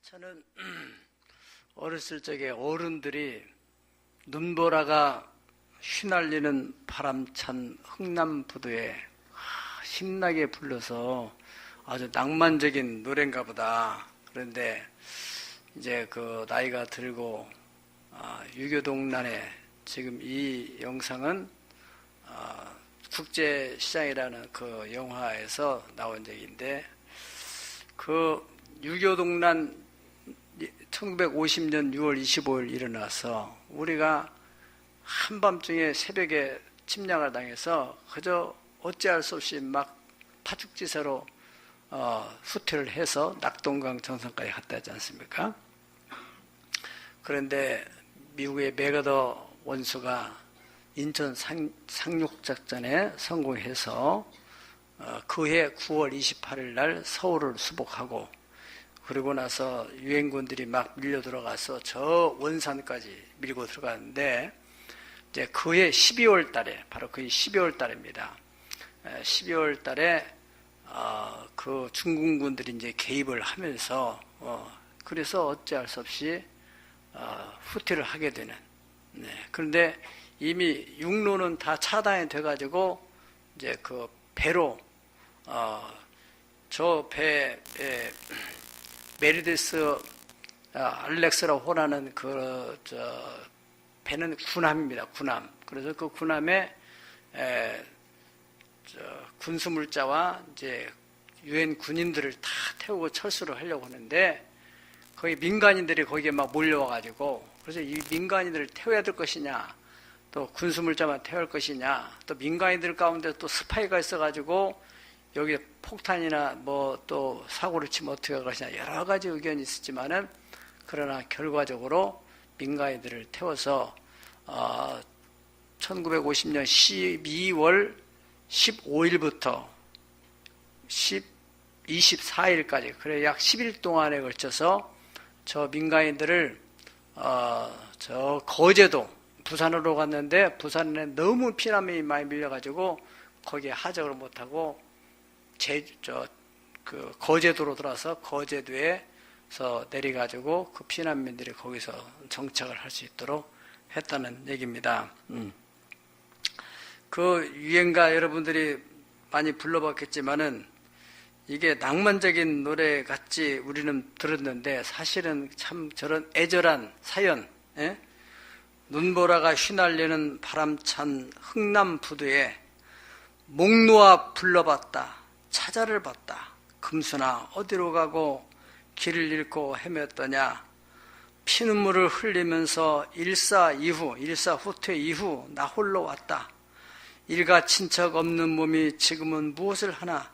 저는 어렸을 적에 어른들이 눈보라가 휘날리는 바람찬 흥남부두에 신나게 불러서 아주 낭만적인 노래인가 보다. 그런데 이제 그 나이가 들고 유교동란에 지금 이 영상은 국제시장이라는 그 영화에서 나온 얘기인데, 그 유교동란 1950년 6월 25일 일어나서 우리가 한밤중에 새벽에 침략을 당해서 그저 어찌할 수 없이 막 파죽지세로 후퇴를 해서 낙동강 정상까지 갔다 하지 않습니까? 그런데 미국의 맥어더 원수가 인천 상륙작전에 성공해서 그해 9월 28일 날 서울을 수복하고, 그리고 나서 유엔군들이 막 밀려 들어가서 저 원산까지 밀고 들어갔는데, 이제 그해 12월 달에, 바로 그해 12월 달입니다. 12월 달에 그 중국군들이 이제 개입을 하면서 그래서 어찌할 수 없이 후퇴를 하게 되는. 그런데 이미 육로는 다 차단이 돼가지고 이제 그 배로 저 배에 메리데스 알렉스라고 호라는 배는 군함입니다. 군함. 그래서 그 군함에 군수물자와 이제 유엔 군인들을 다 태우고 철수를 하려고 하는데, 거기 민간인들이 거기에 막 몰려와가지고, 그래서 이 민간인들을 태워야 될 것이냐, 또 군수물자만 태울 것이냐, 또 민간인들 가운데 또 스파이가 있어가지고 여기에 폭탄이나 뭐 또 사고를 치면 어떻게 할 것이냐, 여러 가지 의견이 있었지만은, 그러나 결과적으로 민간인들을 태워서 1950년 12월 15일부터 24일까지, 그래 약 10일 동안에 걸쳐서 저 민간인들을 저 거제도, 부산으로 갔는데 부산에 너무 피난민이 많이 밀려가지고 거기에 하적을 못하고 그 거제도로 들어와서 거제도에서 내려가지고 그 피난민들이 거기서 정착을 할 수 있도록 했다는 얘기입니다. 그 유행가 여러분들이 많이 불러봤겠지만은 이게 낭만적인 노래 같이 우리는 들었는데, 사실은 참 저런 애절한 사연, 눈보라가 휘날리는 바람찬 흥남부두에 목 놓아 불러봤다, 찾아를 봤다. 금순아 어디로 가고 길을 잃고 헤맸더냐. 피눈물을 흘리면서 일사후퇴 이후 나 홀로 왔다. 일가 친척 없는 몸이 지금은 무엇을 하나.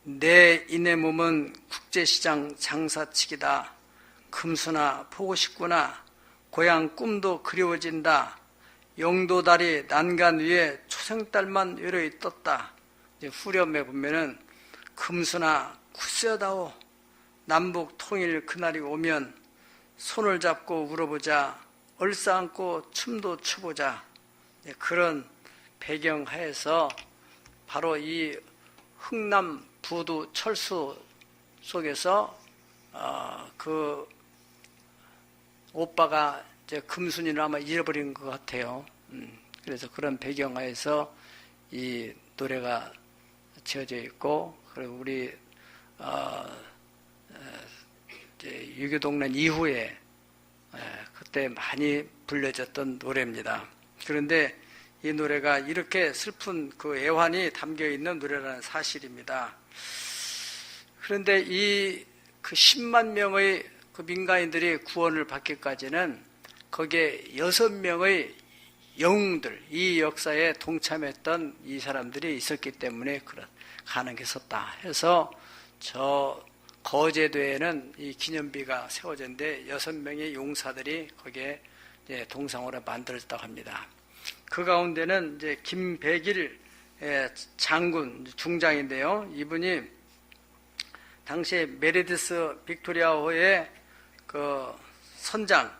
내 이내 몸은 국제시장 장사치기다. 금순아 보고 싶구나. 고향 꿈도 그리워진다. 영도다리 난간 위에 초생딸만 외로이 떴다. 이제 후렴에 보면은 금순아 굳세어다오. 남북 통일 그날이 오면 손을 잡고 울어보자. 얼싸안고 춤도 추보자. 그런 배경하에서 바로 이 흥남 부두 철수 속에서 그 오빠가 이제 금순이를 아마 잃어버린 것 같아요. 그래서 그런 배경하에서 이 노래가 지어져 있고, 그리고 우리 이제 유교동란 이후에 그때 많이 불려졌던 노래입니다. 그런데 이 노래가 이렇게 슬픈 그 애환이 담겨 있는 노래라는 사실입니다. 그런데 이 그 10만 명의 그 민간인들이 구원을 받기까지는 거기에 6명의 영웅들, 이 역사에 동참했던 이 사람들이 있었기 때문에 그런 가능했었다 해서 저 거제도에는 이 기념비가 세워졌는데 6명의 용사들이 거기에 이제 동상으로 만들었다고 합니다. 그 가운데는 이제 김백일 장군 중장인데요. 이분이 당시에 메리디스 빅토리아호의 그 선장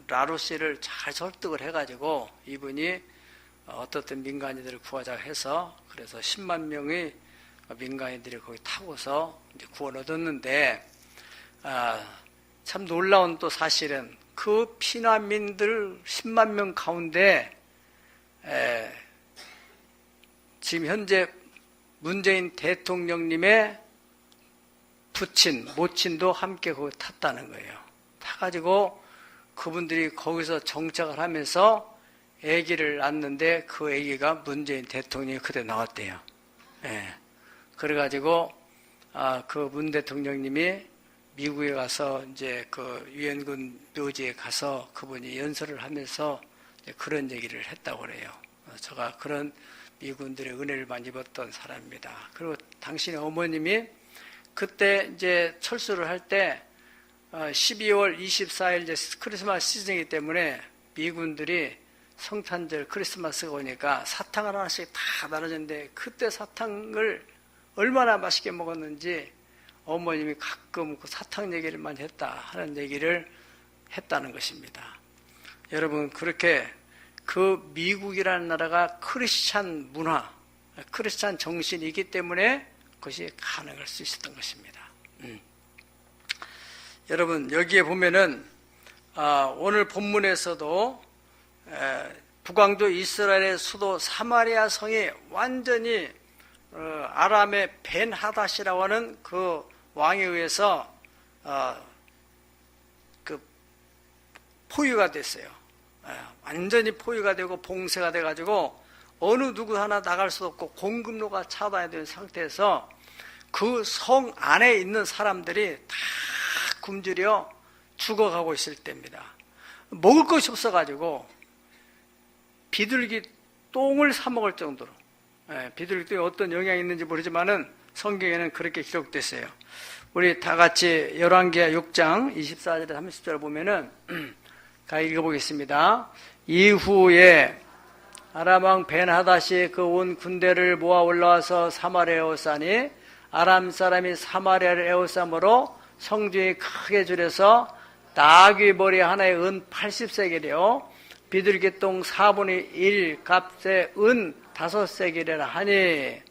라로시를 잘 설득을 해가지고 이분이 어떻든 민간인들을 구하자고 해서, 그래서 10만 명의 민간인들이 거기 타고서 이제 구원 얻었는데, 참 놀라운 또 사실은 그 피난민들 10만 명 가운데 지금 현재 문재인 대통령님의 부친, 모친도 함께 거기 탔다는 거예요. 타가지고 그분들이 거기서 정착을 하면서 아기를 낳았는데 그 아기가 문재인 대통령이 그때 나왔대요. 그래가지고 그 문 대통령님이 미국에 가서 이제 그 유엔군 묘지에 가서 그분이 연설을 하면서 그런 얘기를 했다고 그래요. 제가 그런 미군들의 은혜를 많이 입었던 사람입니다. 그리고 당신의 어머님이 그때 이제 철수를 할 때 12월 24일 이제 크리스마스 시즌이기 때문에 미군들이 성탄절 크리스마스가 오니까 사탕을 하나씩 다 나눠줬는데 그때 사탕을 얼마나 맛있게 먹었는지 어머님이 가끔 그 사탕 얘기를 많이 했다 하는 얘기를 했다는 것입니다. 여러분, 그렇게 그 미국이라는 나라가 크리스찬 문화, 크리스찬 정신이기 때문에 그것이 가능할 수 있었던 것입니다. 여러분, 여기에 보면은 오늘 본문에서도 북왕조 이스라엘의 수도 사마리아 성이 완전히 아람의 벤 하닷이라고 하는 그 왕에 의해서 그 포위가 됐어요. 완전히 포위가 되고 봉쇄가 돼가지고 어느 누구 하나 나갈 수 없고 공급로가 차단된 상태에서 그 성 안에 있는 사람들이 다 굶주려 죽어가고 있을 때입니다. 먹을 것이 없어가지고 비둘기 똥을 사 먹을 정도로, 비둘기 똥이 어떤 영향이 있는지 모르지만은 성경에는 그렇게 기록됐어요. 우리 다 같이 열왕기하 6장 24절에서 30절 보면은 가 읽어보겠습니다. 이후에 아람 왕 벤하닷이 그 온 군대를 모아 올라와서 사마리아에 에워싸니 아람 사람이 사마리아를 에워싸므로 성중이 크게 줄여서 나귀 머리 하나에 은 80세겔이요 비둘기 똥 4분의 1 값에 은 5세겔이라 하니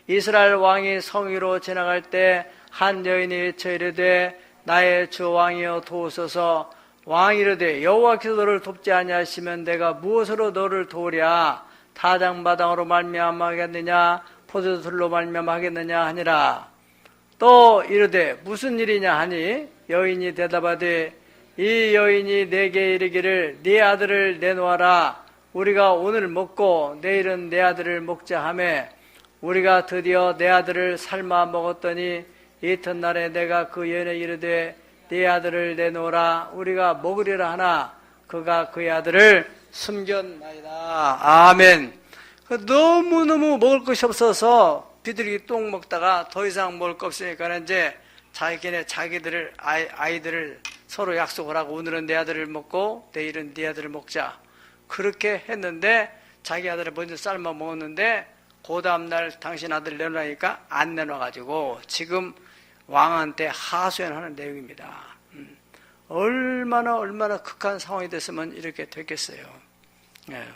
이스라엘 왕이 성 위로 지나갈 때 한 여인이 외쳐 이르되 나의 주 왕이여 도우소서. 왕이 이르되 여호와께서 너를 돕지 아니하시면 내가 무엇으로 너를 도우랴. 타작마당으로 말미암아 하겠느냐 포도술로 말미암아 하겠느냐 하니라. 또 이르되 무슨 일이냐 하니 여인이 대답하되 이 여인이 내게 이르기를 네 아들을 내놓아라. 우리가 오늘 먹고 내일은 내 아들을 먹자 하매 우리가 드디어 내 아들을 삶아 먹었더니 이튿날에 내가 그 여인에게 이르되 네 아들을 내놓으라. 우리가 먹으리라 하나 그가 그의 아들을 숨겼나이다. 아멘. 너무너무 먹을 것이 없어서 비둘기 똥 먹다가 더 이상 먹을 거 없으니까 이제 자기들을 아이들을 서로 약속을 하고 오늘은 내 아들을 먹고 내일은 네 아들을 먹자. 그렇게 했는데 자기 아들을 먼저 삶아 먹었는데 그 다음날 당신 아들 내놓으니까 안 내놔가지고 지금 왕한테 하소연하는 내용입니다. 얼마나 극한 상황이 됐으면 이렇게 됐겠어요.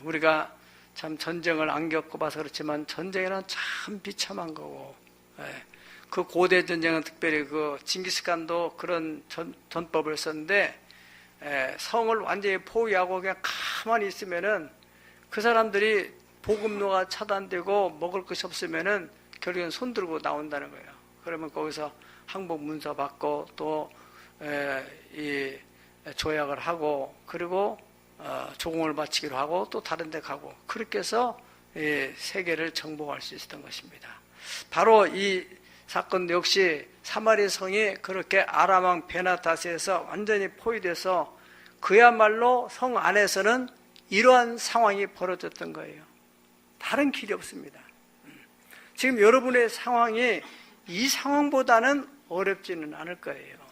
우리가 참 전쟁을 안 겪어봐서 그렇지만 전쟁에는 참 비참한 거고, 그 고대 전쟁은 특별히 그 징기스칸도 그런 전법을 썼는데 성을 완전히 포위하고 그냥 가만히 있으면은 그 사람들이 보급로가 차단되고 먹을 것이 없으면은 결국엔 손 들고 나온다는 거예요. 그러면 거기서 항복 문서 받고 또 이 조약을 하고 그리고 조공을 바치기로 하고 또 다른 데 가고 그렇게 해서 세계를 정복할 수 있었던 것입니다. 바로 이 사건도 역시 사마리아 성이 그렇게 아람 왕 벤하닷에서 완전히 포위돼서 그야말로 성 안에서는 이러한 상황이 벌어졌던 거예요. 다른 길이 없습니다. 지금 여러분의 상황이 이 상황보다는 어렵지는 않을 거예요.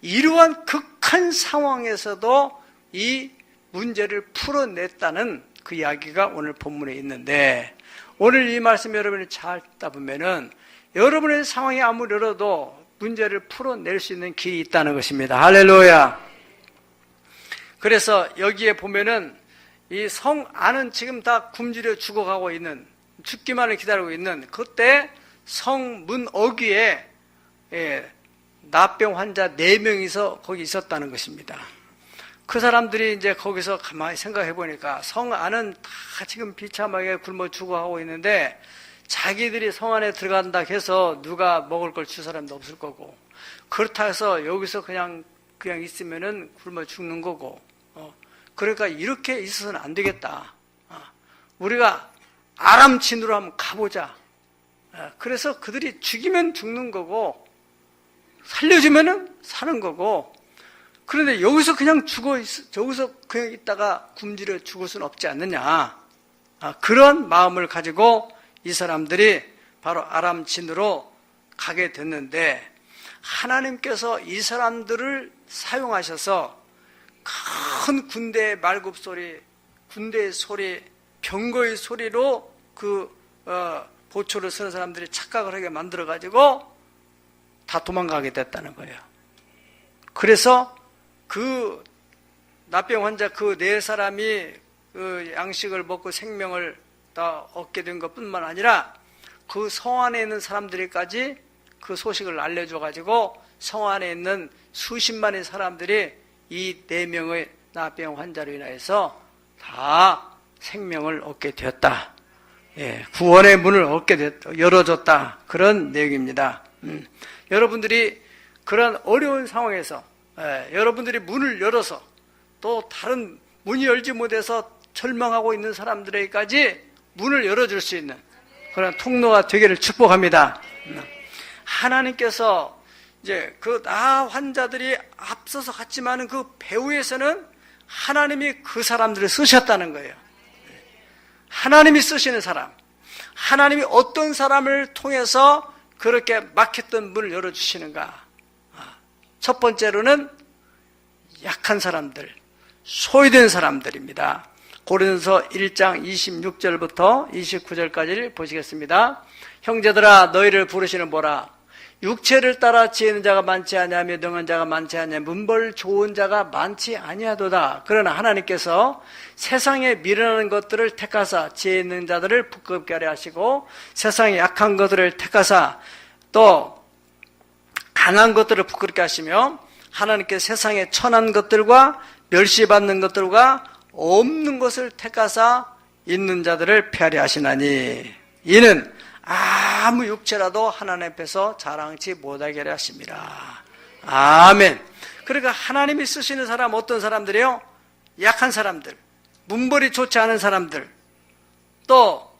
이러한 극한 상황에서도 이 문제를 풀어냈다는 그 이야기가 오늘 본문에 있는데 오늘 이 말씀 여러분이 잘 듣다 보면은 여러분의 상황이 아무리 어려도 문제를 풀어낼 수 있는 길이 있다는 것입니다. 할렐루야. 그래서 여기에 보면은 이 성 안은 지금 다 굶주려 죽어가고 있는 죽기만을 기다리고 있는 그때 성 문 어귀에 납병 환자 4명이서 거기 있었다는 것입니다. 그 사람들이 이제 거기서 가만히 생각해 보니까 성 안은 다 지금 비참하게 굶어 죽어가고 있는데 자기들이 성 안에 들어간다 해서 누가 먹을 걸 줄 사람도 없을 거고, 그렇다 해서 여기서 그냥 있으면은 굶어 죽는 거고, 그러니까 이렇게 있어서는 안 되겠다. 우리가 아람진으로 한번 가보자. 그래서 그들이 죽이면 죽는 거고 살려주면은 사는 거고, 그런데 여기서 그냥 여기서 그냥 있다가 굶주려 죽을 수는 없지 않느냐. 그런 마음을 가지고 이 사람들이 바로 아람진으로 가게 됐는데, 하나님께서 이 사람들을 사용하셔서 큰 군대의 말굽소리, 군대의 소리, 병거의 소리로 보초를 서는 사람들이 착각을 하게 만들어가지고 다 도망가게 됐다는 거예요. 그래서 그 납병 환자 그 4사람이 그 양식을 먹고 생명을 다 얻게 된 것뿐만 아니라 그 성 안에 있는 사람들이까지 그 소식을 알려줘가지고 성 안에 있는 수십만의 사람들이 이 4명의 납병 환자로 인하여서 다 생명을 얻게 되었다. 구원의 문을 열어줬다. 그런 내용입니다. 여러분들이 그런 어려운 상황에서 여러분들이 문을 열어서 또 다른 문이 열지 못해서 절망하고 있는 사람들에게까지 문을 열어줄 수 있는 그런 통로가 되기를 축복합니다. 하나님께서 이제 그 나 환자들이 앞서서 갔지만은 그 배후에서는 하나님이 그 사람들을 쓰셨다는 거예요. 하나님이 쓰시는 사람, 하나님이 어떤 사람을 통해서 그렇게 막혔던 문을 열어주시는가. 첫 번째로는 약한 사람들, 소외된 사람들입니다. 고린도서 1장 26절부터 29절까지를 보시겠습니다. 형제들아 너희를 부르시는 보라. 육체를 따라 지혜는 자가 많지 아니하며 능한 자가 많지 아니하며 문벌 좋은 자가 많지 아니하도다. 그러나 하나님께서 세상에 미련한 것들을 택하사 지혜 있는 자들을 부끄럽게 하려 하시고 세상에 약한 것들을 택하사 또 강한 것들을 부끄럽게 하시며 하나님께서 세상에 천한 것들과 멸시받는 것들과 없는 것을 택하사 있는 자들을 폐하려 하시나니 이는 아무 육체라도 하나님 앞에서 자랑치 못하게 하려 하십니다. 아멘. 그러니까 하나님이 쓰시는 사람 어떤 사람들이요? 약한 사람들, 문벌이 좋지 않은 사람들, 또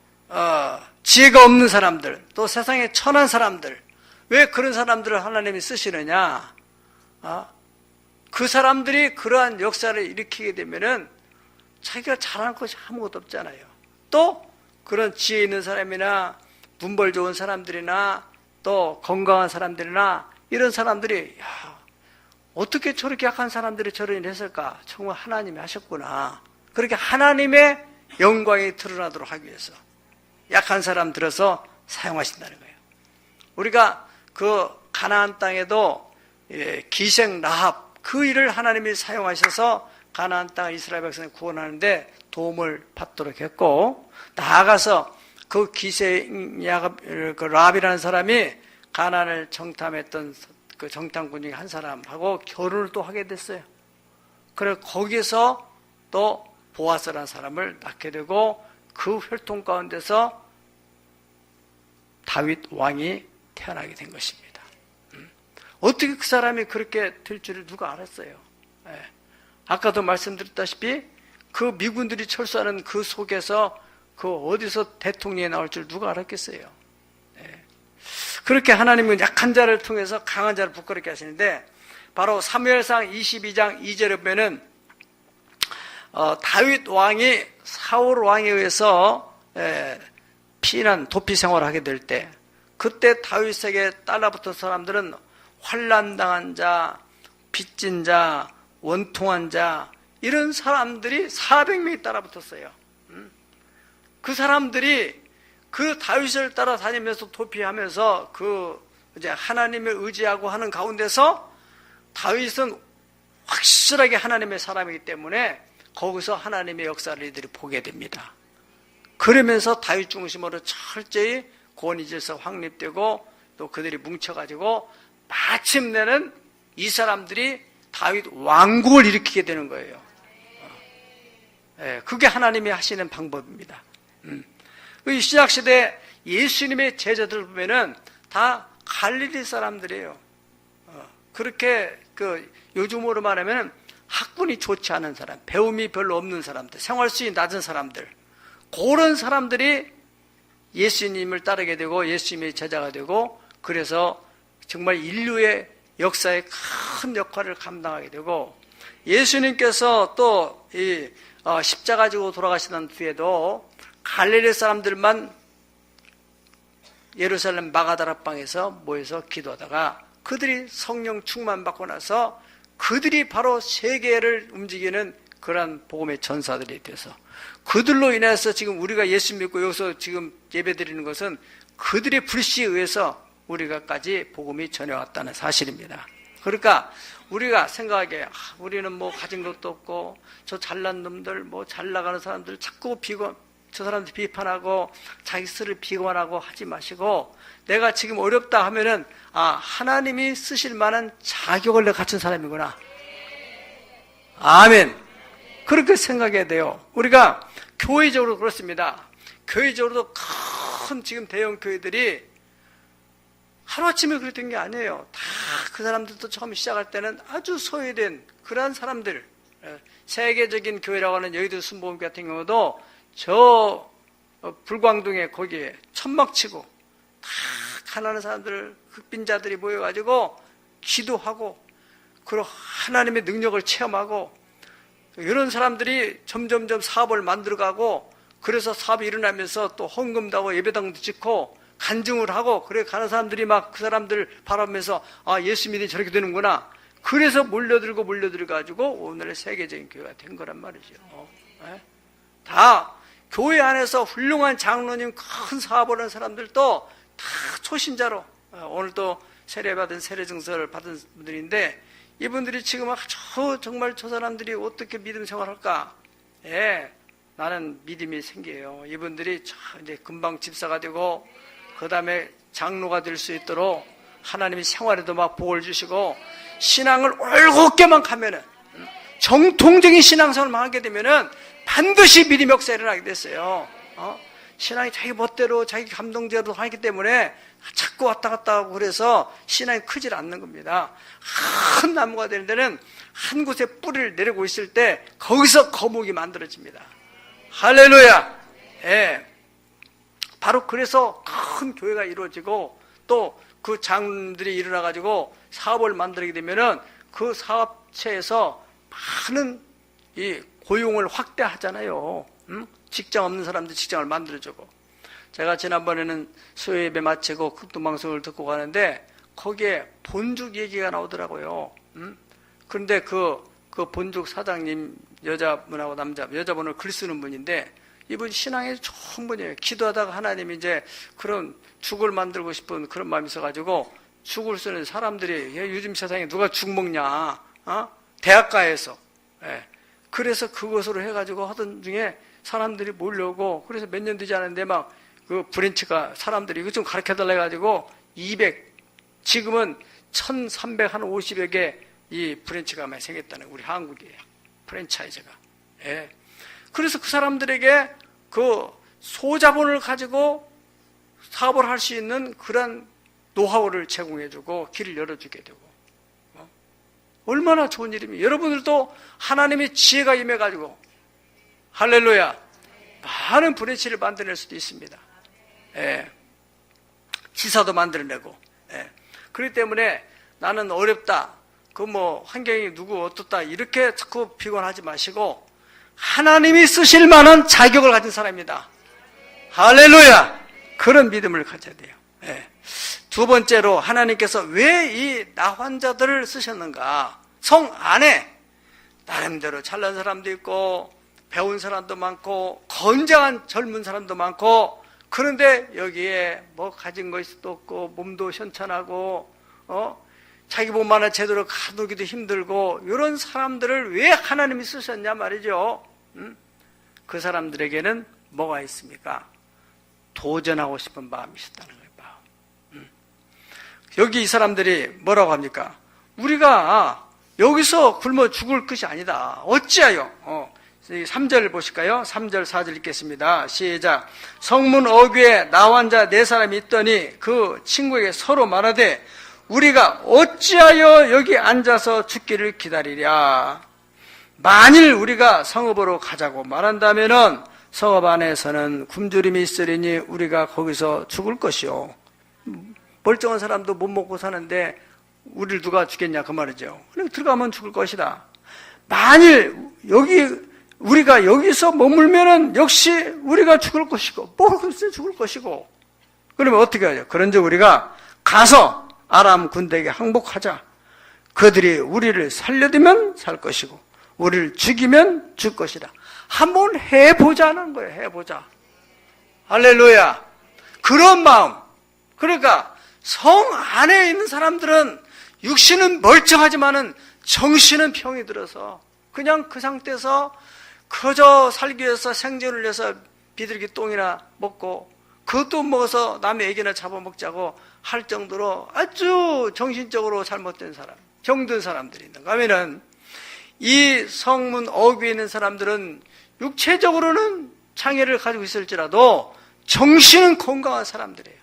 지혜가 없는 사람들, 또 세상에 천한 사람들. 왜 그런 사람들을 하나님이 쓰시느냐? 그 사람들이 그러한 역사를 일으키게 되면은 자기가 잘하는 것이 아무것도 없잖아요. 또 그런 지혜 있는 사람이나 문벌 좋은 사람들이나 또 건강한 사람들이나 이런 사람들이 어떻게 저렇게 약한 사람들이 저런 일을 했을까? 정말 하나님이 하셨구나. 그렇게 하나님의 영광이 드러나도록 하기 위해서 약한 사람 들어서 사용하신다는 거예요. 우리가 그 가나안 땅에도 기생 라합 그 일을 하나님이 사용하셔서 가나안 땅 이스라엘 백성을 구원하는데 도움을 받도록 했고, 나아가서 그 기생 그 라합이라는 사람이 가나안을 정탐했던 그 정탐꾼 중에 한 사람하고 결혼을 또 하게 됐어요. 그래서 거기서 또 보아스라는 사람을 낳게 되고 그 혈통 가운데서 다윗 왕이 태어나게 된 것입니다. 어떻게 그 사람이 그렇게 될 줄을 누가 알았어요? 아까도 말씀드렸다시피 그 미군들이 철수하는 그 속에서 그 어디서 대통령이 나올 줄 누가 알았겠어요? 그렇게 하나님은 약한 자를 통해서 강한 자를 부끄럽게 하시는데, 바로 사무엘상 22장 2절에 보면은 다윗 왕이 사울 왕에 의해서 피난 도피 생활을 하게 될 때, 그때 다윗에게 달라붙은 사람들은 환난당한 자, 빚진 자, 원통한 자, 이런 사람들이 400명이 따라붙었어요. 그 사람들이 그 다윗을 따라다니면서 도피하면서 이제 하나님을 의지하고 하는 가운데서 다윗은 확실하게 하나님의 사람이기 때문에 거기서 하나님의 역사를 이들이 보게 됩니다. 그러면서 다윗 중심으로 철저히 권위 질서 확립되고 또 그들이 뭉쳐가지고 마침내는 이 사람들이 다윗 왕국을 일으키게 되는 거예요. 그게 하나님이 하시는 방법입니다. 이 신약시대 예수님의 제자들 보면은 다 갈릴리 사람들이에요. 그렇게 요즘으로 말하면 학군이 좋지 않은 사람, 배움이 별로 없는 사람들, 생활수위 낮은 사람들, 그런 사람들이 예수님을 따르게 되고 예수님의 제자가 되고, 그래서 정말 인류의 역사에 큰 역할을 감당하게 되고, 예수님께서 또 십자가 지고 돌아가시던 뒤에도 갈릴리 사람들만 예루살렘 마가다락방에서 모여서 기도하다가 그들이 성령 충만 받고 나서 그들이 바로 세계를 움직이는 그러한 복음의 전사들이 돼서, 그들로 인해서 지금 우리가 예수 믿고 여기서 지금 예배드리는 것은 그들의 불씨에 의해서 우리가까지 복음이 전해왔다는 사실입니다. 그러니까 우리가 생각하기에 우리는 뭐 가진 것도 없고 저 잘난 놈들, 뭐 잘 나가는 사람들 자꾸 저 사람들 비판하고 자기 스스로를 비관하고 하지 마시고, 내가 지금 어렵다 하면은 하나님이 쓰실 만한 자격을 내가 갖춘 사람이구나. 아멘. 그렇게 생각해야 돼요. 우리가 교회적으로 그렇습니다. 교회적으로도 큰 지금 대형 교회들이 하루아침에 그랬던 게 아니에요. 다 그 사람들도 처음 시작할 때는 아주 소외된 그러한 사람들, 세계적인 교회라고 하는 여의도 순복음 같은 경우도 저 불광동에 거기에 천막치고 다 가난한 사람들, 흑빈자들이 모여가지고 기도하고 그리고 하나님의 능력을 체험하고, 이런 사람들이 점점점 사업을 만들어가고, 그래서 사업이 일어나면서 또 헌금도 하고 예배당도 짓고 간증을 하고, 그래 가는 사람들이 막 그 사람들 바라보면서 예수 믿으니 저렇게 되는구나. 그래서 몰려들어가지고 오늘의 세계적인 교회가 된 거란 말이죠. 다 교회 안에서 훌륭한 장로님, 큰 사업을 하는 사람들도 다 초신자로, 오늘 또 세례받은 세례증서를 받은 분들인데, 이분들이 지금 정말 저 사람들이 어떻게 믿음 생활할까? 나는 믿음이 생겨요. 이분들이 이제 금방 집사가 되고 그 다음에 장로가 될 수 있도록 하나님이 생활에도 막 복을 주시고, 신앙을 올곧게만 가면은, 정통적인 신앙생활만 하게 되면은 반드시 믿음의 역사가 일어나게 됐어요. 신앙이 자기 멋대로 자기 감동대로 하기 때문에 자꾸 왔다 갔다 하고, 그래서 신앙이 크질 않는 겁니다. 큰 나무가 되는 데는 한 곳에 뿌리를 내리고 있을 때 거기서 거목이 만들어집니다. 할렐루야. 바로 그래서 큰 교회가 이루어지고, 또 그 장들이 일어나가지고 사업을 만들게 되면은 그 사업체에서 많은 이 고용을 확대하잖아요. 직장 없는 사람들 직장을 만들어주고. 제가 지난번에는 수요 예배 마치고 극동방송을 듣고 가는데 거기에 본죽 얘기가 나오더라고요. 그런데 그 본죽 사장님, 여자분하고 여자분을 글 쓰는 분인데, 이분 신앙이 좋은 분이에요. 기도하다가 하나님이 이제 그런 죽을 만들고 싶은 그런 마음이 있어가지고 죽을 쓰는 사람들이, 요즘 세상에 누가 죽 먹냐, 대학가에서. 그래서 그것으로 해가지고 하던 중에 사람들이 몰려오고, 그래서 몇 년 되지 않았는데 막 그 브랜치가 사람들이 이거 좀 가르쳐달라 해가지고 200, 지금은 1350여 개 이 브랜치가 많이 생겼다는, 우리 한국이에요. 프랜차이즈가. 그래서 그 사람들에게 그 소자본을 가지고 사업을 할 수 있는 그런 노하우를 제공해주고 길을 열어주게 되고, 얼마나 좋은 일입니까? 여러분들도 하나님의 지혜가 임해가지고, 할렐루야, 많은 브랜치를 만들어낼 수도 있습니다. 지사도 만들어내고. 그렇기 때문에 나는 어렵다, 환경이 누구 어떻다 이렇게 자꾸 비관하지 마시고, 하나님이 쓰실 만한 자격을 가진 사람입니다. 할렐루야. 그런 믿음을 가져야 돼요. 두 번째로, 하나님께서 왜 이 나환자들을 쓰셨는가? 성 안에 나름대로 잘난 사람도 있고 배운 사람도 많고 건장한 젊은 사람도 많고, 그런데 여기에 뭐 가진 것도 없고 몸도 현찬하고 자기 몸만을 제대로 가두기도 힘들고, 이런 사람들을 왜 하나님이 쓰셨냐 말이죠. 그 사람들에게는 뭐가 있습니까? 도전하고 싶은 마음이 있었다는 거예요. 여기 이 사람들이 뭐라고 합니까? 우리가 여기서 굶어 죽을 것이 아니다. 어찌하여? 3절 보실까요? 3절 4절 읽겠습니다. 시작. 성문 어귀에 나와 자 네 사람이 있더니 그 친구에게 서로 말하되 우리가 어찌하여 여기 앉아서 죽기를 기다리랴. 만일 우리가 성읍으로 가자고 말한다면은 성읍 안에서는 굶주림이 있으리니 우리가 거기서 죽을 것이요. 멀쩡한 사람도 못 먹고 사는데 우리를 누가 죽겠냐 그 말이죠. 들어가면 죽을 것이다. 만일 우리가 여기서 머물면은 역시 우리가 죽을 것이고 글쎄 죽을 것이고 그러면 어떻게 하죠? 그런즉 우리가 가서 아람 군대에게 항복하자. 그들이 우리를 살려두면 살 것이고 우리를 죽이면 죽을 것이다. 한번 해보자는 거예요. 해보자. 할렐루야. 그런 마음. 그러니까 성 안에 있는 사람들은 육신은 멀쩡하지만은 정신은 병이 들어서 그냥 그 상태에서 그저 살기 위해서 생존을 위해서 비둘기 똥이나 먹고 그것도 먹어서 남의 애기나 잡아먹자고 할 정도로 아주 정신적으로 잘못된 사람, 병든 사람들이 있는가 하면은 이 성문 어귀에 있는 사람들은 육체적으로는 장애를 가지고 있을지라도 정신은 건강한 사람들이에요.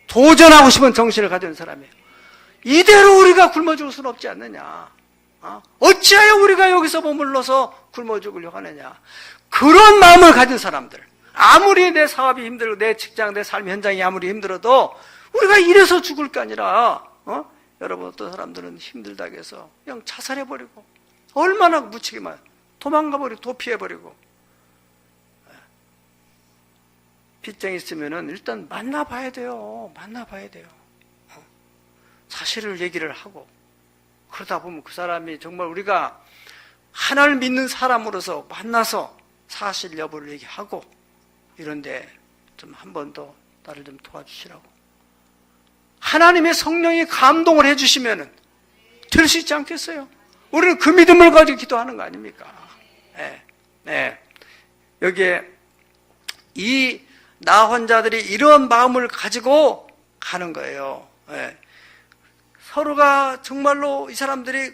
도전하고 싶은 정신을 가진 사람이에요. 이대로 우리가 굶어 죽을 수는 없지 않느냐. 어찌하여 우리가 여기서 머물러서 굶어 죽으려고 하느냐. 그런 마음을 가진 사람들. 아무리 내 사업이 힘들고 내 직장, 내 삶 현장이 아무리 힘들어도 우리가 이래서 죽을 게 아니라 여러분 어떤 사람들은 힘들다고 해서 그냥 자살해버리고 얼마나 무책임한 도망가버리고 도피해버리고 빚쟁이 있으면은 일단 만나봐야 돼요. 만나봐야 돼요. 사실을 얘기를 하고 그러다 보면 그 사람이 정말 우리가 하나를 믿는 사람으로서 만나서 사실 여부를 얘기하고 이런데 좀 한 번 더 나를 좀 도와주시라고 하나님의 성령이 감동을 해주시면은 될 수 있지 않겠어요? 우리는 그 믿음을 가지고 기도하는 거 아닙니까? 네. 여기에 이 나환자들이 이런 마음을 가지고 가는 거예요. 네. 서로가 정말로 이 사람들이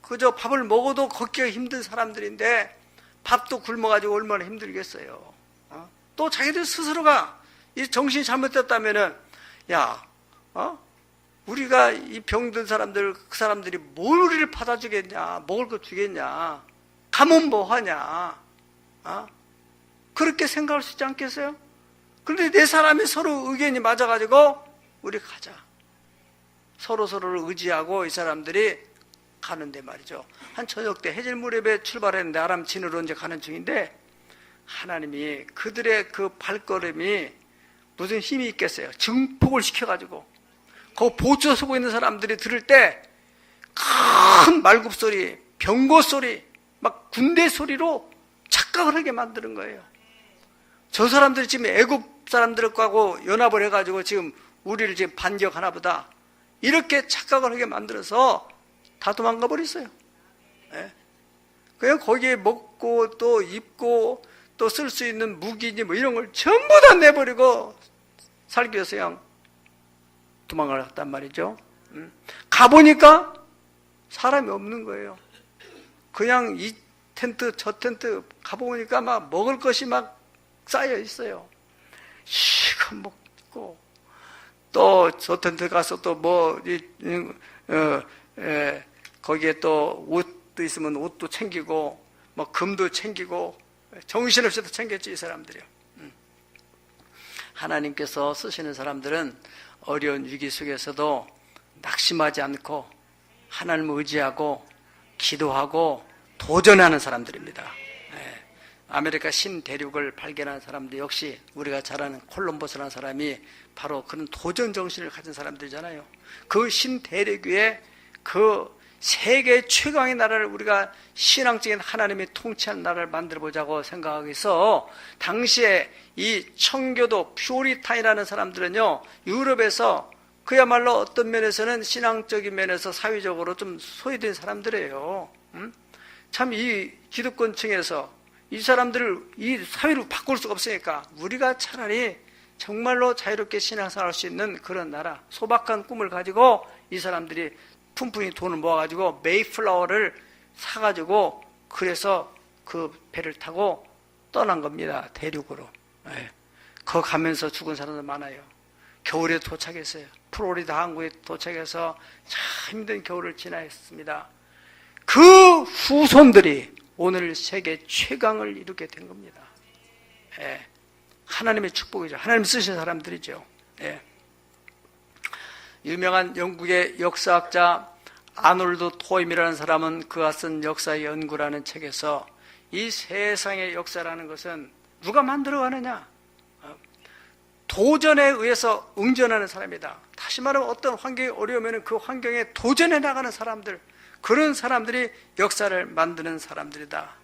그저 밥을 먹어도 걷기가 힘든 사람들인데 밥도 굶어가지고 얼마나 힘들겠어요. 또 자기들 스스로가 이 정신이 잘못됐다면은 우리가 이 병든 사람들 그 사람들이 뭘 우리를 받아주겠냐, 먹을 거 주겠냐, 가면 뭐 하냐, 그렇게 생각할 수 있지 않겠어요? 그런데 네 사람이 서로 의견이 맞아가지고 우리 가자. 서로를 의지하고 이 사람들이 가는데 말이죠. 한 저녁 때 해질 무렵에 출발했는데 아람 진으로 이제 가는 중인데 하나님이 그들의 그 발걸음이 무슨 힘이 있겠어요? 증폭을 시켜가지고 그 보초에 서고 있는 사람들이 들을 때 큰 말굽 소리, 병고 소리, 막 군대 소리로 착각을 하게 만드는 거예요. 저 사람들이 지금 애굽 사람들하고 연합을 해가지고 지금 우리를 지금 반격하나 보다 이렇게 착각을 하게 만들어서 다 도망가 버렸어요. 네. 그냥 거기에 먹고 또 입고 또 쓸 수 있는 무기니 뭐 이런 걸 전부 다 내버리고 살기 위해서 그냥 도망을 갔단 말이죠. 가보니까 사람이 없는 거예요. 그냥 이 텐트 저 텐트 가보니까 막 먹을 것이 막 쌓여 있어요. 시커 먹고 또 저 텐트 가서 또 뭐 거기에 또 옷도 있으면 옷도 챙기고 뭐 금도 챙기고 정신없이 도 챙겼지 이 사람들이요. 하나님께서 쓰시는 사람들은 어려운 위기 속에서도 낙심하지 않고 하나님을 의지하고 기도하고 도전하는 사람들입니다. 아메리카 신대륙을 발견한 사람들 역시 우리가 잘 아는 콜럼버스라는 사람이 바로 그런 도전 정신을 가진 사람들이잖아요. 그 신대륙 위에 그 세계 최강의 나라를 우리가 신앙적인 하나님이 통치하는 나라를 만들어보자고 생각해서 당시에 이 청교도 퓨리탄이라는 사람들은요 유럽에서 그야말로 어떤 면에서는 신앙적인 면에서 사회적으로 좀 소외된 사람들이에요. 참 이 기득권층에서 이 사람들을 이 사회로 바꿀 수가 없으니까 우리가 차라리 정말로 자유롭게 신앙생활할 수 있는 그런 나라, 소박한 꿈을 가지고 이 사람들이 푼푼히 돈을 모아가지고 메이플라워를 사가지고 그래서 그 배를 타고 떠난 겁니다. 대륙으로. 네. 거 가면서 죽은 사람들 많아요. 겨울에 도착했어요. 플로리다 항구에 도착해서 참 힘든 겨울을 지나했습니다. 그 후손들이 오늘 세계 최강을 이루게 된 겁니다. 예. 하나님의 축복이죠. 하나님 쓰신 사람들이죠. 예. 유명한 영국의 역사학자 아놀드 토임이라는 사람은 그가 쓴 역사의 연구라는 책에서 이 세상의 역사라는 것은 누가 만들어가느냐? 도전에 의해서 응전하는 사람이다. 다시 말하면 어떤 환경이 어려우면 그 환경에 도전해 나가는 사람들, 그런 사람들이 역사를 만드는 사람들이다.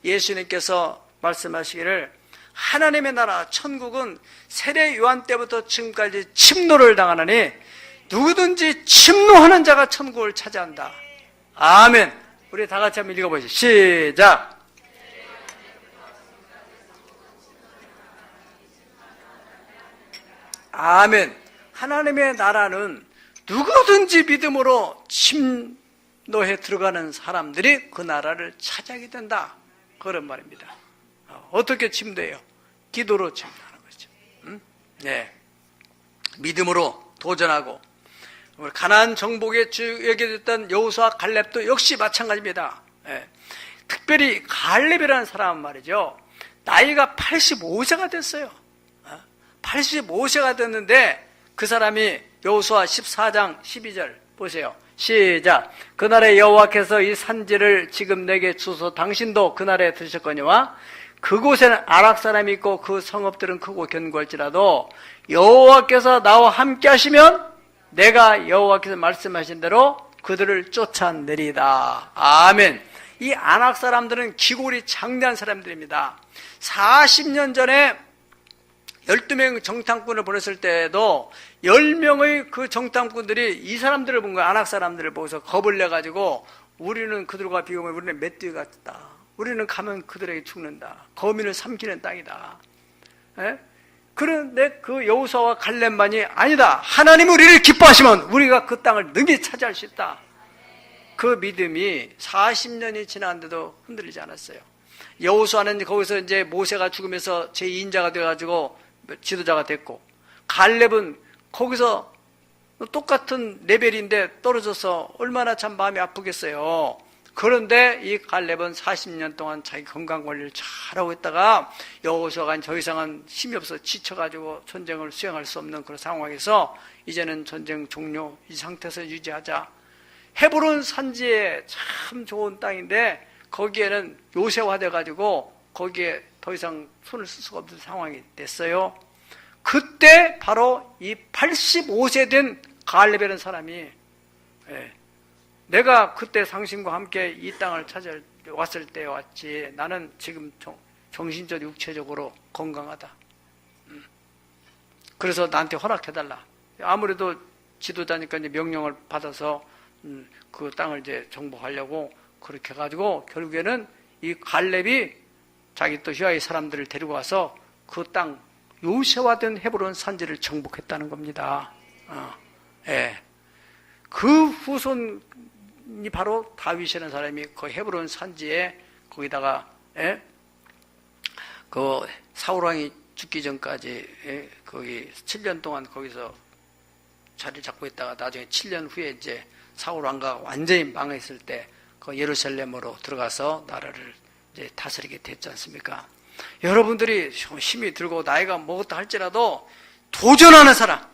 예수님께서 말씀하시기를 하나님의 나라 천국은 세례 요한 때부터 지금까지 침노를 당하나니 누구든지 침노하는 자가 천국을 차지한다. 아멘. 우리 다 같이 한번 읽어보시죠. 시작. 아멘. 하나님의 나라는 누구든지 믿음으로 침노해 들어가는 사람들이 그 나라를 차지하게 된다. 그런 말입니다. 어떻게 침노해요? 기도로 침노하는 거죠. 네. 믿음으로 도전하고, 가나안 정복에 주역이 됐던 여호수아 갈렙도 역시 마찬가지입니다. 네. 특별히 갈렙이라는 사람은 말이죠. 나이가 85세가 됐어요. 85세가 됐는데 그 사람이 여호수아 14장 12절 보세요. 시작. 그날에 여호와께서 이 산지를 지금 내게 주소 당신도 그날에 들으셨거니와 그곳에는 아락 사람이 있고 그 성읍들은 크고 견고할지라도 여호와께서 나와 함께 하시면 내가 여호와께서 말씀하신 대로 그들을 쫓아내리다. 아멘. 이 아낙 사람들은 기골이 장대한 사람들입니다. 40년 전에 12명 정탐꾼을 보냈을 때에도 10명의 그 정탐꾼들이 이 사람들을 본 거예요. 아낙 사람들을 보고서 겁을 내가지고 우리는 그들과 비교하면 우리는 멧돼지 같다. 우리는 가면 그들에게 죽는다. 거민을 삼키는 땅이다. 에? 그런데 그 여호수아와 갈렙만이 아니다. 하나님 우리를 기뻐하시면 우리가 그 땅을 능히 차지할 수 있다. 그 믿음이 40년이 지났는데도 흔들리지 않았어요. 여호수아는 거기서 이제 모세가 죽으면서 제2인자가 돼가지고 지도자가 됐고, 갈렙은 거기서 똑같은 레벨인데 떨어져서 얼마나 참 마음이 아프겠어요. 그런데 이 갈렙은 40년 동안 자기 건강관리를 잘하고 있다가 여호수아가 더 이상은 힘이 없어 지쳐가지고 전쟁을 수행할 수 없는 그런 상황에서 이제는 전쟁 종료 이 상태에서 유지하자. 헤브론 산지에 참 좋은 땅인데 거기에는 요새화돼가지고 거기에 더 이상 손을 쓸 수가 없는 상황이 됐어요. 그때 바로 이 85세 된 갈렙이라는 사람이 내가 그때 당신과 함께 이 땅을 찾아왔을 때 왔지 나는 지금 정신적 육체적으로 건강하다. 그래서 나한테 허락해달라. 아무래도 지도자니까 이제 명령을 받아서 그 땅을 이제 정복하려고 그렇게 해가지고 결국에는 이 갈렙이 자기 또 휘하의 사람들을 데리고 와서 그 땅 요새화된 헤브론 산지를 정복했다는 겁니다. 예. 그 후손이 바로 다윗이라는 사람이 그 헤브론 산지에 거기다가 그 사울 왕이 죽기 전까지 거기 7년 동안 거기서 자리를 잡고 있다가 나중에 7년 후에 이제 사울 왕가 완전히 망했을 때 그 예루살렘으로 들어가서 나라를 이제 다스리게 됐지 않습니까? 여러분들이 힘이 들고 나이가 먹었다 할지라도 도전하는 사람,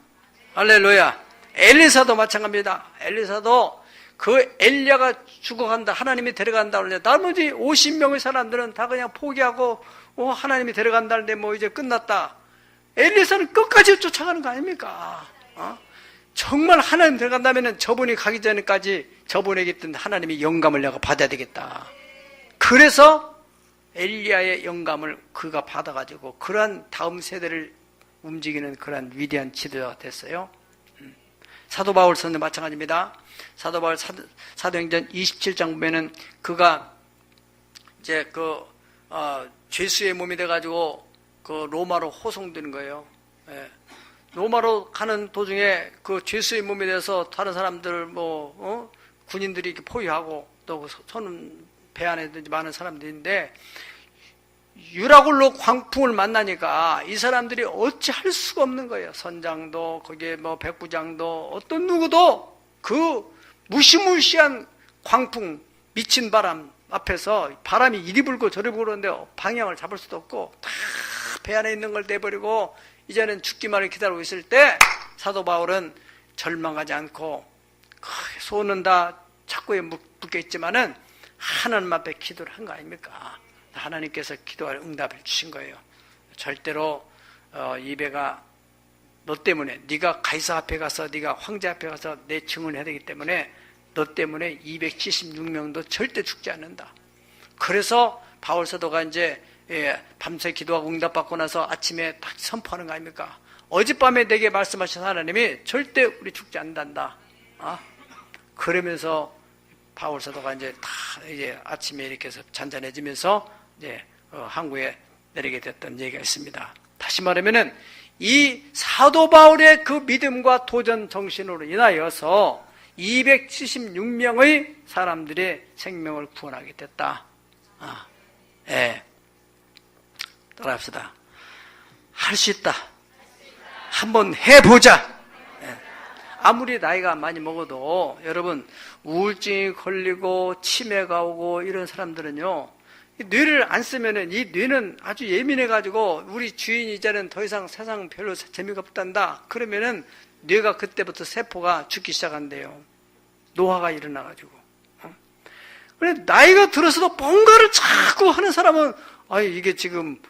할렐루야. 엘리사도 마찬가지입니다. 엘리사도 그 엘리야가 죽어간다, 하나님이 데려간다 그러는데 나머지 50명의 사람들은 다 그냥 포기하고 하나님이 데려간다는데 뭐 이제 끝났다. 엘리사는 끝까지 쫓아가는 거 아닙니까? 정말 하나님 데려간다면 저분이 가기 전까지 저분에게 있던 하나님의 영감을 내가 받아야 되겠다. 그래서 엘리야의 영감을 그가 받아가지고 그러한 다음 세대를 움직이는 그러한 위대한 지도자가 됐어요. 사도 바울 선생도 마찬가지입니다. 사도 바울 사도행전 27장 보면은 그가 이제 죄수의 몸이 돼가지고 그 로마로 호송되는 거예요. 예. 로마로 가는 도중에 그 죄수의 몸에 대해서 다른 사람들 군인들이 이렇게 포위하고 또 손은 배 안에 많은 사람들인데 유라굴로 광풍을 만나니까 이 사람들이 어찌 할 수가 없는 거예요. 선장도 거기에 백부장도 어떤 누구도 그 무시무시한 광풍 미친 바람 앞에서 바람이 이리 불고 저리 불는데 방향을 잡을 수도 없고 다 배 안에 있는 걸 내버리고 이제는 죽기만을 기다리고 있을 때 사도 바울은 절망하지 않고 손은 다 착고에 묶여 있지만은 하나님 앞에 기도를 한 거 아닙니까? 하나님께서 기도할 응답을 주신 거예요. 절대로 이 배가 너 때문에 네가 가이사 앞에 가서 네가 황제 앞에 가서 내 증언을 해야 되기 때문에 너 때문에 276명도 절대 죽지 않는다. 그래서 바울 사도가 이제 밤새 기도하고 응답받고 나서 아침에 딱 선포하는 거 아닙니까? 어젯밤에 내게 말씀하신 하나님이 절대 우리 죽지 않는단다. 그러면서 바울 사도가 이제 이제 아침에 이렇게 해서 잔잔해지면서 이제 항구에 내리게 됐던 얘기가 있습니다. 다시 말하면은 이 사도 바울의 그 믿음과 도전 정신으로 인하여서 276명의 사람들의 생명을 구원하게 됐다. 따라합시다. 할 수 있다. 한번 해보자. 아무리 나이가 많이 먹어도 여러분 우울증이 걸리고 치매가 오고 이런 사람들은요, 뇌를 안 쓰면은 이 뇌는 아주 예민해가지고 우리 주인이 이제는 더 이상 세상 별로 재미가 없단다. 그러면은 뇌가 그때부터 세포가 죽기 시작한대요. 노화가 일어나가지고. 그래 나이가 들어서도 뭔가를 자꾸 하는 사람은 이게 지금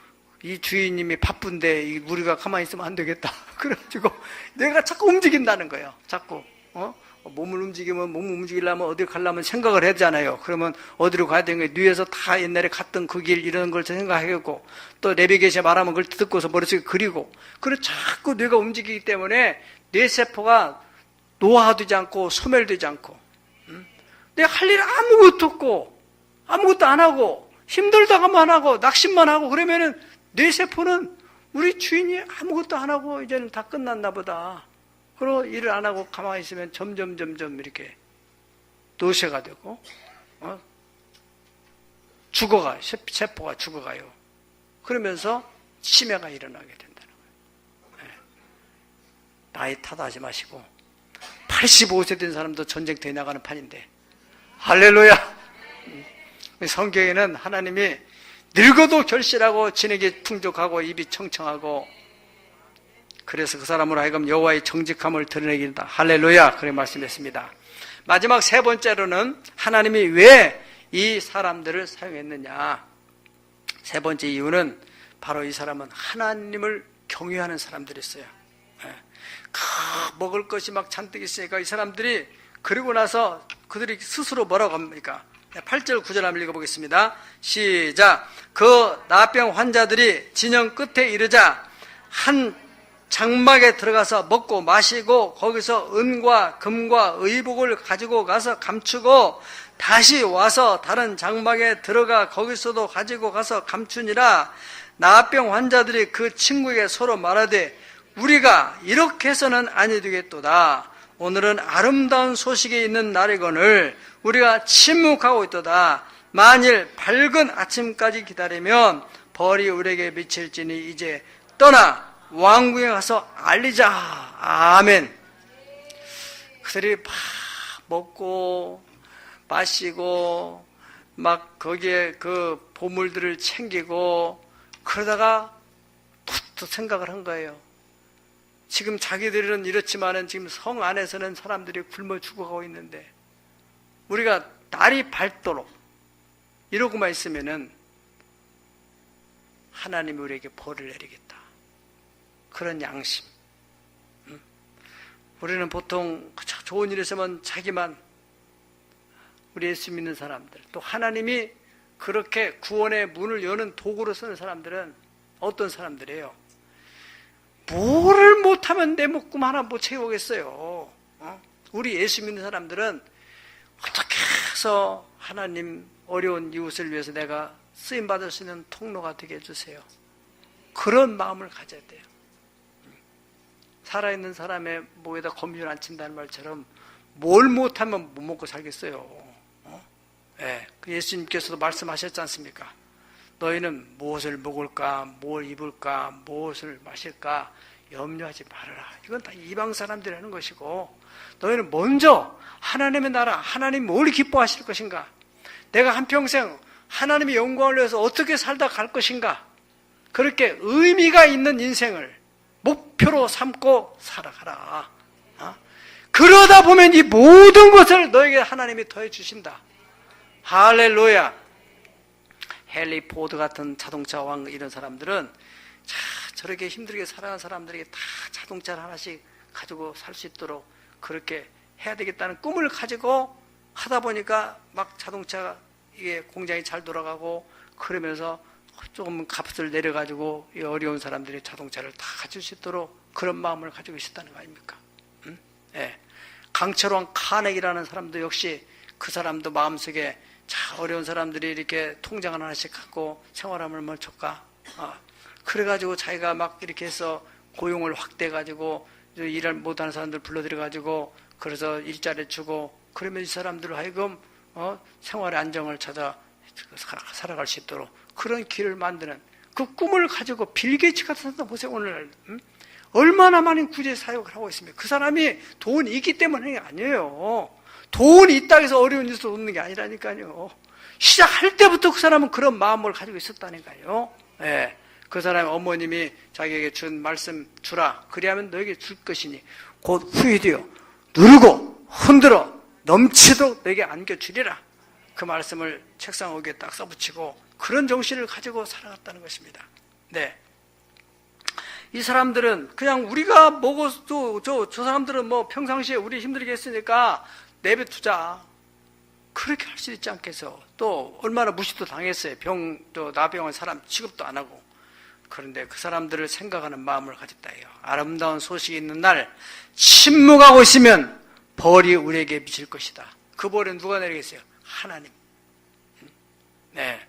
이 주인님이 바쁜데 우리가 가만히 있으면 안 되겠다. 그래가지고 내가 자꾸 움직인다는 거예요. 자꾸 몸을 움직이면 몸을 움직이려면 어디 가려면 생각을 해야 되잖아요. 그러면 어디로 가야 되는 거예요. 뇌에서 다 옛날에 갔던 그 길 이런 걸 생각하겠고 또 내비게이션 말하면 그걸 듣고서 머릿속에 그리고 그래 자꾸 뇌가 움직이기 때문에 뇌세포가 노화되지 않고 소멸되지 않고 내가 할 일 아무것도 없고 아무것도 안 하고 힘들다가만 하고 낙심만 하고 그러면은 뇌세포는 우리 주인이 아무것도 안 하고 이제는 다 끝났나 보다. 그리고 일을 안 하고 가만히 있으면 점점 이렇게 노쇠가 되고 죽어가요. 세포가 죽어가요. 그러면서 치매가 일어나게 된다는 거예요. 나이 탓하지 마시고 85세 된 사람도 전쟁터에 나가는 판인데 할렐루야. 성경에는 하나님이 늙어도 결실하고 진에게 풍족하고 입이 청청하고 그래서 그 사람으로 하여금 여호와의 정직함을 드러내게 된다. 할렐루야. 그렇게 말씀했습니다. 마지막 세 번째로는 하나님이 왜 이 사람들을 사용했느냐. 세 번째 이유는 바로 이 사람은 하나님을 경외하는 사람들이었어요. 먹을 것이 막 잔뜩 있으니까 이 사람들이 그리고 나서 그들이 스스로 뭐라고 합니까? 8절 9절 한번 읽어보겠습니다. 시작. 그 나병 환자들이 진영 끝에 이르자 한 장막에 들어가서 먹고 마시고 거기서 은과 금과 의복을 가지고 가서 감추고 다시 와서 다른 장막에 들어가 거기서도 가지고 가서 감추니라. 나병 환자들이 그 친구에게 서로 말하되 우리가 이렇게 해서는 아니 되겠도다. 오늘은 아름다운 소식이 있는 날이거늘 우리가 침묵하고 있도다. 만일 밝은 아침까지 기다리면 벌이 우리에게 미칠지니 이제 떠나 왕궁에 가서 알리자. 아멘. 그들이 막 먹고 마시고 막 거기에 그 보물들을 챙기고 그러다가 또 생각을 한 거예요. 지금 자기들은 이렇지만은 지금 성 안에서는 사람들이 굶어 죽어가고 있는데 우리가 날이 밝도록 이러고만 있으면은 하나님이 우리에게 벌을 내리겠다. 그런 양심. 우리는 보통 좋은 일 있으면 자기만 우리 예수 믿는 사람들 또 하나님이 그렇게 구원의 문을 여는 도구로 쓰는 사람들은 어떤 사람들이에요? 뭐를 못하면 내 목숨 하나 못 채우겠어요. 우리 예수 믿는 사람들은 어떻게 해서 하나님 어려운 이웃을 위해서 내가 쓰임받을 수 있는 통로가 되게 해주세요. 그런 마음을 가져야 돼요. 살아있는 사람의 목에다 거미줄 안 친다는 말처럼 뭘 못하면 못 먹고 살겠어요. 예, 예수님께서도 말씀하셨지 않습니까? 너희는 무엇을 먹을까, 뭘 입을까, 무엇을 마실까 염려하지 말아라. 이건 다 이방 사람들이 하는 것이고, 너희는 먼저 하나님의 나라, 하나님이 뭘 기뻐하실 것인가, 내가 한평생 하나님의 영광을 위해서 어떻게 살다 갈 것인가, 그렇게 의미가 있는 인생을 목표로 삼고 살아가라. 그러다 보면 이 모든 것을 너에게 하나님이 더해 주신다. 할렐루야. 헨리 포드 같은 자동차 왕 이런 사람들은 저렇게 힘들게 살아가는 사람들에게 다 자동차를 하나씩 가지고 살 수 있도록 그렇게 해야 되겠다는 꿈을 가지고 하다 보니까 막 자동차 이게 공장이 잘 돌아가고, 그러면서 조금 값을 내려가지고 이 어려운 사람들이 자동차를 다 가질 수 있도록 그런 마음을 가지고 있었다는 거 아닙니까? 예. 강철왕 카네기라는 사람도 역시 그 사람도 마음속에 어려운 사람들이 이렇게 통장을 하나씩 갖고 생활하면 얼마나 좋을까? 그래가지고 자기가 막 이렇게 해서 고용을 확대해가지고 일을 못하는 사람들 불러들여가지고 그래서 일자리 주고, 그러면 이 사람들 하여금 생활의 안정을 찾아 살아갈 수 있도록 그런 길을 만드는 그 꿈을 가지고 빌 게이츠 같은 사람 보세요. 오늘 얼마나 많은 구제 사역을 하고 있습니까? 그 사람이 돈이 있기 때문에 하는 게 아니에요. 돈이 있다고 해서 어려운 일을 얻는 게 아니라니까요. 시작할 때부터 그 사람은 그런 마음을 가지고 있었다니까요. 예. 그 사람의 어머님이 자기에게 준 말씀 주라. 그리하면 너에게 줄 것이니 곧 후회되어 누르고 흔들어 넘치도록 너에게 안겨주리라. 그 말씀을 책상 위에 딱 써붙이고 그런 정신을 가지고 살아갔다는 것입니다. 네. 이 사람들은 그냥 우리가 먹어도 저 사람들은 뭐 평상시에 우리 힘들게 했으니까 내뱉자. 그렇게 할 수 있지 않겠어. 또 얼마나 무시도 당했어요. 나병한 사람 취급도 안 하고. 그런데 그 사람들을 생각하는 마음을 가졌다요. 아름다운 소식이 있는 날 침묵하고 있으면 벌이 우리에게 미칠 것이다. 그 벌은 누가 내리겠어요? 하나님. 네.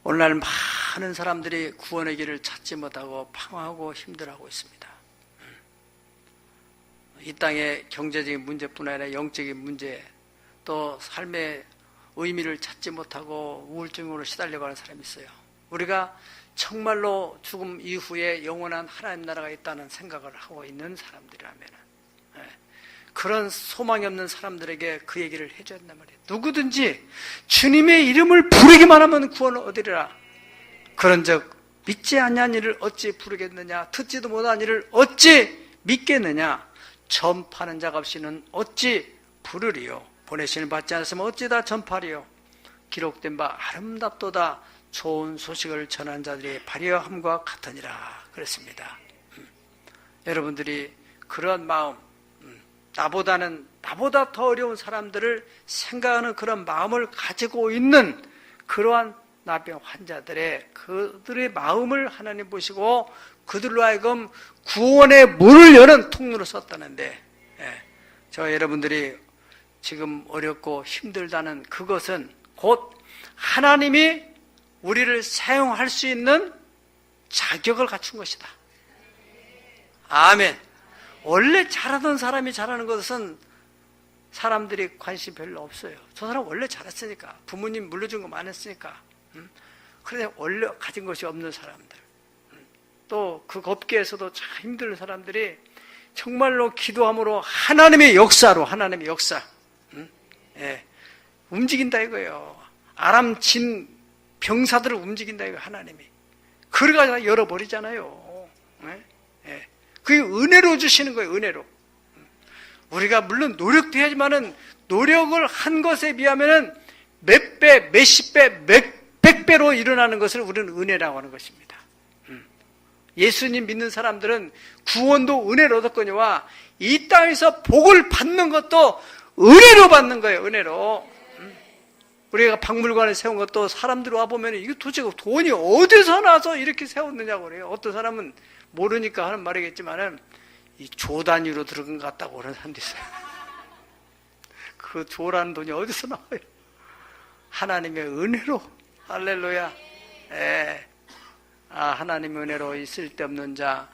오늘날 많은 사람들이 구원의 길을 찾지 못하고 방황하고 힘들어하고 있습니다. 이 땅의 경제적인 문제뿐 아니라 영적인 문제, 또 삶의 의미를 찾지 못하고 우울증으로 시달려가는 사람이 있어요. 우리가 정말로 죽음 이후에 영원한 하나님 나라가 있다는 생각을 하고 있는 사람들이라면 그런 소망이 없는 사람들에게 그 얘기를 해줘야 된단 말이에요. 누구든지 주님의 이름을 부르기만 하면 구원을 얻으리라. 그런즉 믿지 아니한 이를 어찌 부르겠느냐, 듣지도 못한 이를 어찌 믿겠느냐, 전파하는 자가 없이는 어찌 부르리요, 보내심을 받지 않았으면 어찌 다 전파리요. 기록된 바 아름답도다 좋은 소식을 전한 자들이 발휘함과 같으니라 그랬습니다. 여러분들이 그런 마음, 나보다 더 어려운 사람들을 생각하는 그런 마음을 가지고 있는 그러한 나병 환자들의 그들의 마음을 하나님 보시고 그들로 하여금 구원의 문을 여는 통로로 썼다는데, 저 여러분들이 지금 어렵고 힘들다는 그것은 곧 하나님이 우리를 사용할 수 있는 자격을 갖춘 것이다. 아멘. 원래 잘하던 사람이 잘하는 것은 사람들이 관심 별로 없어요. 저 사람 원래 잘했으니까, 부모님 물려준 거 많았으니까. 그런데 원래 가진 것이 없는 사람들, 또 그 업계에서도 참 힘든 사람들이 정말로 기도함으로 하나님의 역사로, 하나님의 역사, 움직인다 이거예요. 아람 진 병사들을 움직인다 이거 하나님이. 그래가지고 열어버리잖아요. 그게 은혜로 주시는 거예요. 은혜로. 우리가 물론 노력도 해야지만은 노력을 한 것에 비하면은 몇 배, 몇십 배, 몇백 배로 일어나는 것을 우리는 은혜라고 하는 것입니다. 예수님 믿는 사람들은 구원도 은혜로 얻었거니와 이 땅에서 복을 받는 것도 은혜로 받는 거예요. 은혜로. 우리가 박물관에 세운 것도 사람들 와보면 이거 도대체 돈이 어디서 나서 이렇게 세웠느냐고 그래요. 어떤 사람은 모르니까 하는 말이겠지만은 이 조 단위로 들어간 것 같다고 그러는 사람도 있어요. 그 조라는 돈이 어디서 나와요? 하나님의 은혜로. 할렐루야. 하나님의 은혜로 이 쓸데없는 자,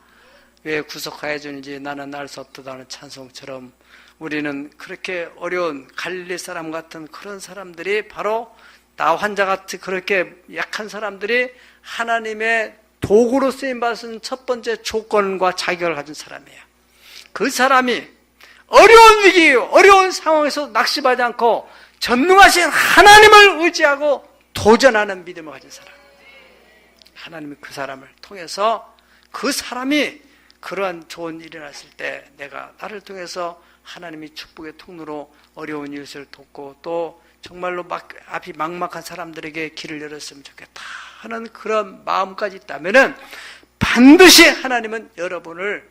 왜 구속하여 주는지 나는 알 수 없다는 찬송처럼 우리는 그렇게 어려운 갈릴리 사람 같은 그런 사람들이 바로 나 환자 같은 그렇게 약한 사람들이 하나님의 도구로 쓰임받은 첫 번째 조건과 자격을 가진 사람이에요. 그 사람이 어려운 위기, 어려운 상황에서 낙심하지 않고 전능하신 하나님을 의지하고 도전하는 믿음을 가진 사람. 하나님이 그 사람을 통해서 그 사람이 그러한 좋은 일이 났을 때 내가 나를 통해서 하나님이 축복의 통로로 어려운 이웃을 돕고 또 정말로 앞이 막막한 사람들에게 길을 열었으면 좋겠다 하는 그런 마음까지 있다면은 반드시 하나님은 여러분을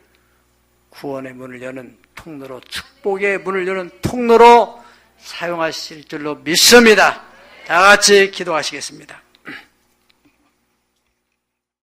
구원의 문을 여는 통로로, 축복의 문을 여는 통로로 사용하실 줄로 믿습니다. 다 같이 기도하시겠습니다.